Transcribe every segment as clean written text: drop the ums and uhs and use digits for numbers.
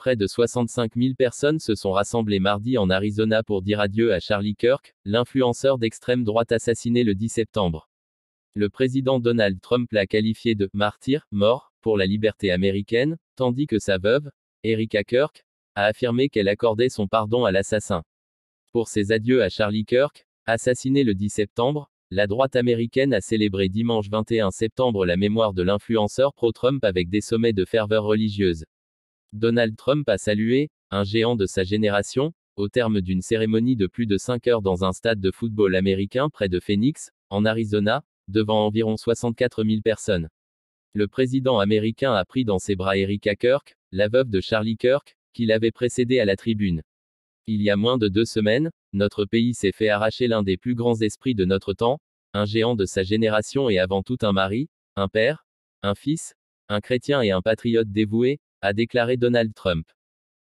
Près de 65 000 personnes se sont rassemblées mardi en Arizona pour dire adieu à Charlie Kirk, l'influenceur d'extrême droite assassiné le 10 septembre. Le président Donald Trump l'a qualifié de « martyr, mort, pour la liberté américaine », tandis que sa veuve, Erika Kirk, a affirmé qu'elle accordait son pardon à l'assassin. Pour ses adieux à Charlie Kirk, assassiné le 10 septembre, la droite américaine a célébré dimanche 21 septembre la mémoire de l'influenceur pro-Trump avec des sommets de ferveur religieuse. Donald Trump a salué « un géant de sa génération », au terme d'une cérémonie de plus de 5 heures dans un stade de football américain près de Phoenix, en Arizona, devant environ 64 000 personnes. Le président américain a pris dans ses bras Erika Kirk, la veuve de Charlie Kirk, qui l'avait précédé à la tribune. Il y a moins de 2 semaines, notre pays s'est fait arracher l'un des plus grands esprits de notre temps, un géant de sa génération et avant tout un mari, un père, un fils, un chrétien et un patriote dévoué, a déclaré Donald Trump.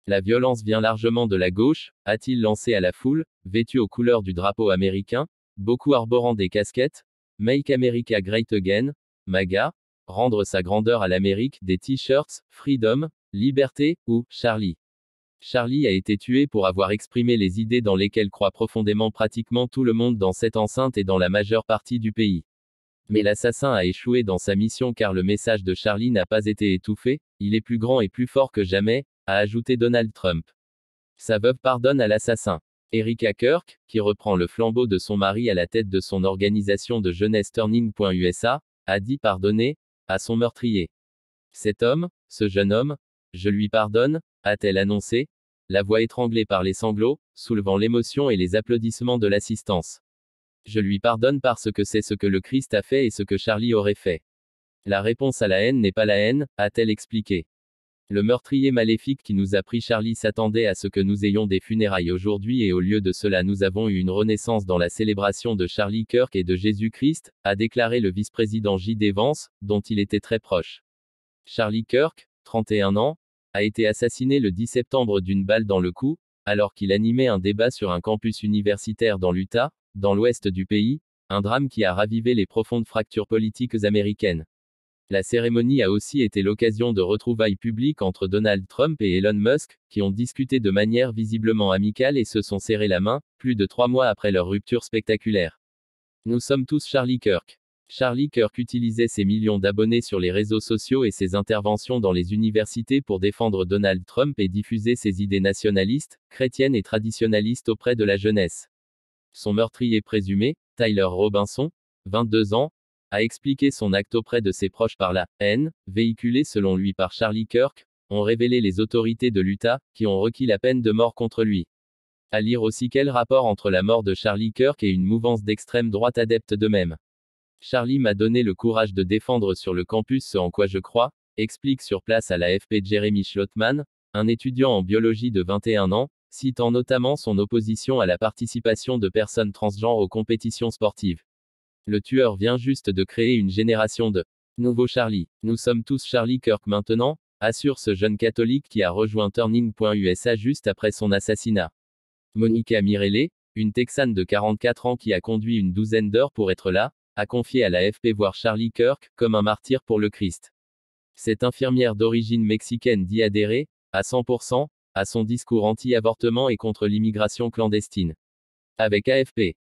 La violence vient largement de la gauche, a-t-il lancé à la foule, vêtue aux couleurs du drapeau américain, beaucoup arborant des casquettes, Make America Great Again, MAGA, rendre sa grandeur à l'Amérique, des t-shirts, Freedom, Liberté, ou Charlie. Charlie a été tué pour avoir exprimé les idées dans lesquelles croit profondément pratiquement tout le monde dans cette enceinte et dans la majeure partie du pays. Mais l'assassin a échoué dans sa mission car le message de Charlie n'a pas été étouffé, il est plus grand et plus fort que jamais, a ajouté Donald Trump. Sa veuve pardonne à l'assassin. Erika Kirk, qui reprend le flambeau de son mari à la tête de son organisation de jeunesse Turning.USA, a dit pardonner à son meurtrier. Cet homme, ce jeune homme, je lui pardonne, a-t-elle annoncé, la voix étranglée par les sanglots, soulevant l'émotion et les applaudissements de l'assistance. Je lui pardonne parce que c'est ce que le Christ a fait et ce que Charlie aurait fait. La réponse à la haine n'est pas la haine, a-t-elle expliqué. Le meurtrier maléfique qui nous a pris Charlie s'attendait à ce que nous ayons des funérailles aujourd'hui et au lieu de cela nous avons eu une renaissance dans la célébration de Charlie Kirk et de Jésus-Christ, a déclaré le vice-président J.D. Vance, dont il était très proche. Charlie Kirk, 31 ans, a été assassiné le 10 septembre d'une balle dans le cou, alors qu'il animait un débat sur un campus universitaire dans l'Utah, dans l'ouest du pays, un drame qui a ravivé les profondes fractures politiques américaines. La cérémonie a aussi été l'occasion de retrouvailles publiques entre Donald Trump et Elon Musk, qui ont discuté de manière visiblement amicale et se sont serré la main, plus de 3 mois après leur rupture spectaculaire. Nous sommes tous Charlie Kirk. Charlie Kirk utilisait ses millions d'abonnés sur les réseaux sociaux et ses interventions dans les universités pour défendre Donald Trump et diffuser ses idées nationalistes, chrétiennes et traditionnalistes auprès de la jeunesse. Son meurtrier présumé, Tyler Robinson, 22 ans, a expliqué son acte auprès de ses proches par la haine, véhiculée selon lui par Charlie Kirk, ont révélé les autorités de l'Utah, qui ont requis la peine de mort contre lui. À lire aussi quel rapport entre la mort de Charlie Kirk et une mouvance d'extrême droite adepte d'eux-mêmes. Charlie m'a donné le courage de défendre sur le campus ce en quoi je crois, explique sur place à l'AFP Jeremy Schlottman, un étudiant en biologie de 21 ans, citant notamment son opposition à la participation de personnes transgenres aux compétitions sportives. Le tueur vient juste de créer une génération de nouveaux Charlie. Nous sommes tous Charlie Kirk maintenant, assure ce jeune catholique qui a rejoint Turning.USA juste après son assassinat. Monica Mirele, une Texane de 44 ans qui a conduit une douzaine d'heures pour être là, a confié à l'AFP voir Charlie Kirk comme un martyr pour le Christ. Cette infirmière d'origine mexicaine dit adhérer, à 100%, à son discours anti-avortement et contre l'immigration clandestine. Avec AFP.